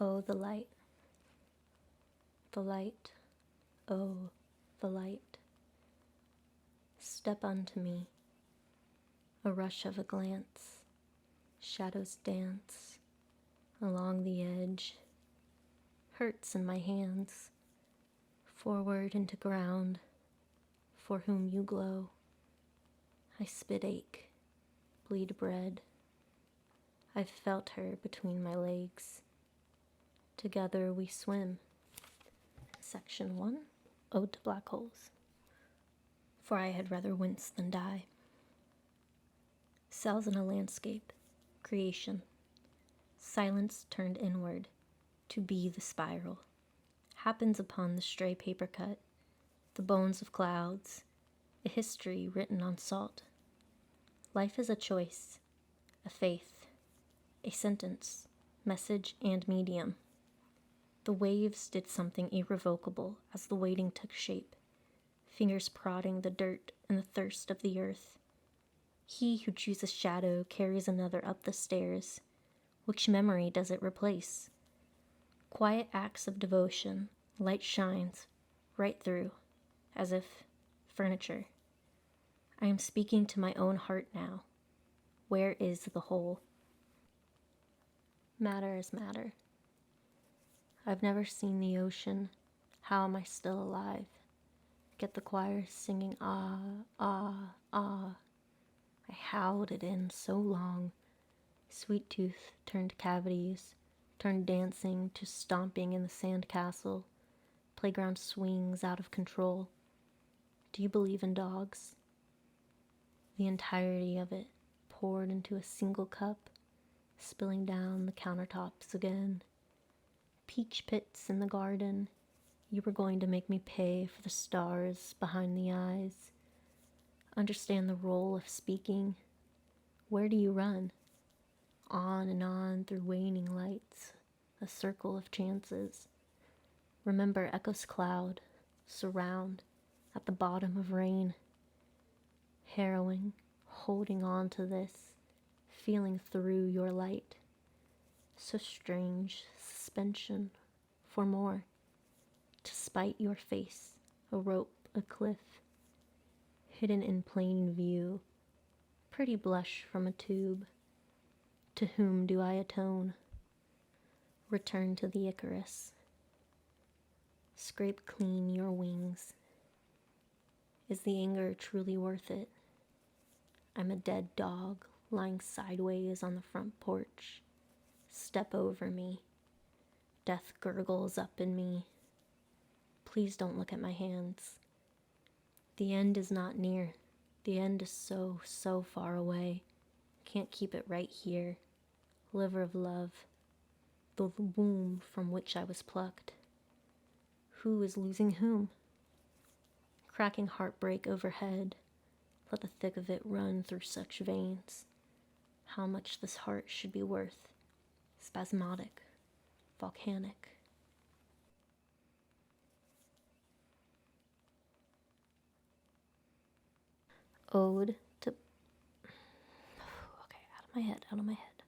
Oh, the light, oh, the light. Step unto me, a rush of a glance, shadows dance along the edge, hurts in my hands, forward into ground, for whom you glow. I spit ache, bleed bread. I've felt her between my legs. Together we swim. Section 1, Ode to Black Holes. For I had rather wince than die. Cells in a landscape, creation. Silence turned inward, to be the spiral. Happens upon the stray paper cut, the bones of clouds, a history written on salt. Life is a choice, a faith, a sentence, message and medium. The waves did something irrevocable as the waiting took shape, fingers prodding the dirt and the thirst of the earth. He who chooses shadow carries another up the stairs. Which memory does it replace? Quiet acts of devotion, light shines right through, as if furniture. I am speaking to my own heart now. Where is the whole? Matter is matter. I've never seen the ocean. How am I still alive? Get the choir singing ah, ah, ah. I howled it in so long. Sweet tooth turned cavities, turned dancing to stomping in the sand castle. Playground swings out of control. Do you believe in dogs? The entirety of it poured into a single cup, spilling down the countertops again. Peach pits in the garden. You were going to make me pay for the stars behind the eyes. Understand the role of speaking. Where do you run? On and on through waning lights, a circle of chances. Remember echo's cloud, surround, at the bottom of rain. Harrowing, holding on to this, feeling through your light. So strange, suspension, for more. To spite your face, a rope, a cliff. Hidden in plain view, pretty blush from a tube. To whom do I atone? Return to the Icarus. Scrape clean your wings. Is the anger truly worth it? I'm a dead dog lying sideways on the front porch. Step over me. Death gurgles up in me. Please don't look at my hands. The end is not near. The end is so, so far away. Can't keep it right here. Liver of love. The womb from which I was plucked. Who is losing whom? Cracking heartbreak overhead. Let the thick of it run through such veins. How much this heart should be worth. Spasmodic. Volcanic. Ode to... Okay, out of my head.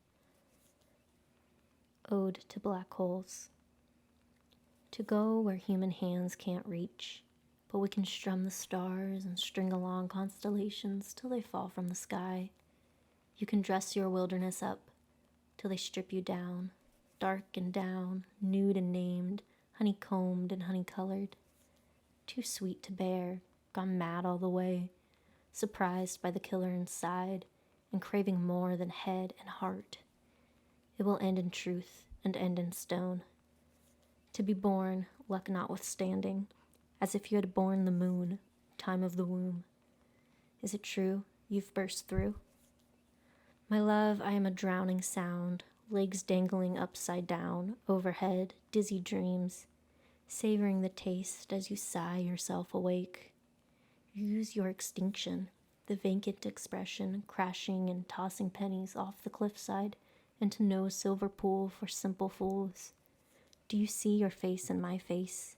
Ode to Black Holes. To go where human hands can't reach, but we can strum the stars and string along constellations till they fall from the sky. You can dress your wilderness up till they strip you down, dark and down, nude and named, honeycombed and honey-colored. Too sweet to bear, gone mad all the way, surprised by the killer inside, and craving more than head and heart. It will end in truth and end in stone. To be born, luck notwithstanding, as if you had borne the moon, time of the womb. Is it true you've burst through? My love, I am a drowning sound, legs dangling upside down, overhead, dizzy dreams, savoring the taste as you sigh yourself awake. Use your extinction, the vacant expression crashing and tossing pennies off the cliffside into no silver pool for simple fools. Do you see your face in my face?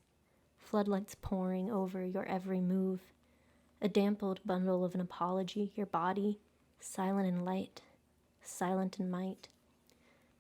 Floodlights pouring over your every move. A dampled bundle of an apology, your body, silent in light, silent in might.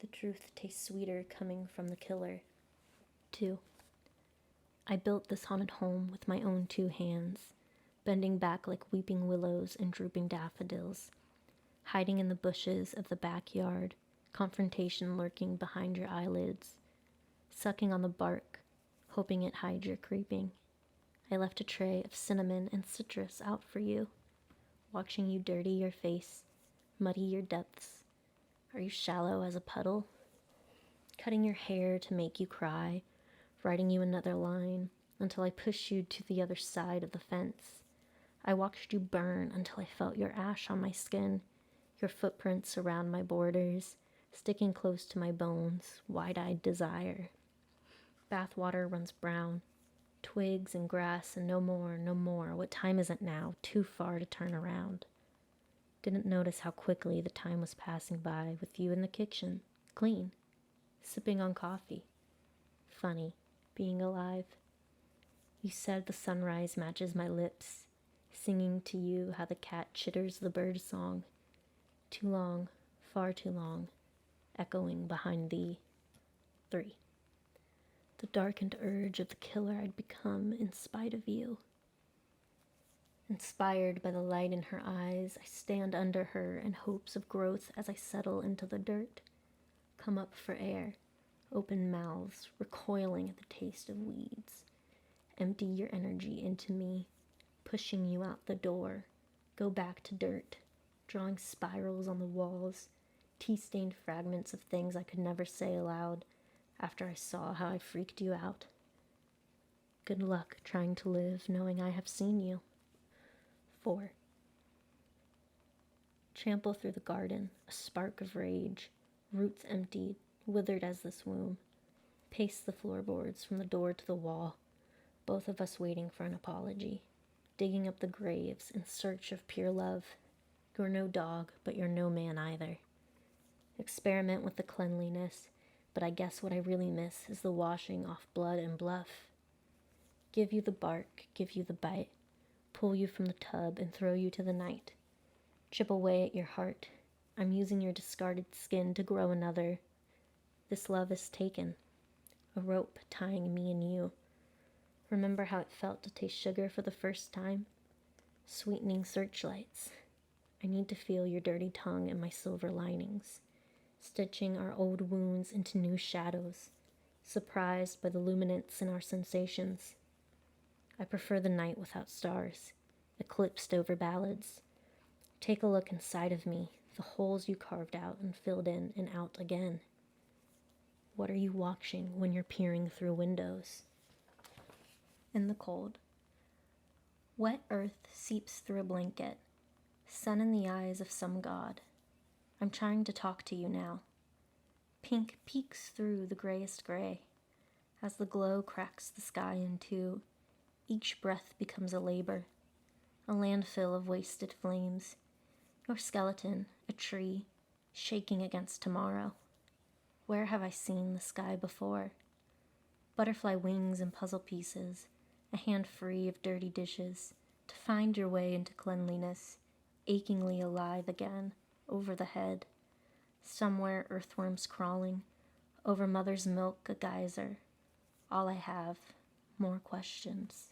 The truth tastes sweeter coming from the killer. 2. I built this haunted home with my own 2 hands, bending back like weeping willows and drooping daffodils, hiding in the bushes of the backyard, confrontation lurking behind your eyelids, sucking on the bark, hoping it hides your creeping. I left a tray of cinnamon and citrus out for you, watching you dirty your face, muddy your depths. Are you shallow as a puddle? Cutting your hair to make you cry, writing you another line until I pushed you to the other side of the fence. I watched you burn until I felt your ash on my skin, your footprints around my borders, sticking close to my bones, wide-eyed desire. Bathwater runs brown, twigs and grass, and no more, no more. What time is it now? Too far to turn around. Didn't notice how quickly the time was passing by with you in the kitchen, clean, sipping on coffee. Funny, being alive. You said the sunrise matches my lips, singing to you how the cat chitters the bird song. Too long, far too long, echoing behind thee. 3. The darkened urge of the killer I'd become in spite of you. Inspired by the light in her eyes, I stand under her in hopes of growth as I settle into the dirt. Come up for air, open mouths, recoiling at the taste of weeds. Empty your energy into me, pushing you out the door. Go back to dirt, drawing spirals on the walls, tea-stained fragments of things I could never say aloud after I saw how I freaked you out. Good luck trying to live knowing I have seen you. 4. Trample through the garden, a spark of rage, roots emptied, withered as this womb. Pace the floorboards from the door to the wall, both of us waiting for an apology, digging up the graves in search of pure love. You're no dog, but you're no man either. Experiment with the cleanliness, but I guess what I really miss is the washing off blood and bluff. Give you the bark, give you the bite, pull you from the tub and throw you to the night. Chip away at your heart. I'm using your discarded skin to grow another. This love is taken. A rope tying me and you. Remember how it felt to taste sugar for the first time? Sweetening searchlights. I need to feel your dirty tongue and my silver linings, stitching our old wounds into new shadows, surprised by the luminance in our sensations. I prefer the night without stars, eclipsed over ballads. Take a look inside of me, the holes you carved out and filled in and out again. What are you watching when you're peering through windows? In the cold. Wet earth seeps through a blanket, sun in the eyes of some god. I'm trying to talk to you now. Pink peeks through the grayest gray. As the glow cracks the sky in two, each breath becomes a labor, a landfill of wasted flames. Your skeleton, a tree, shaking against tomorrow. Where have I seen the sky before? Butterfly wings and puzzle pieces, a hand free of dirty dishes, to find your way into cleanliness, achingly alive again, over the head. Somewhere earthworms crawling, over mother's milk a geyser. All I have, more questions.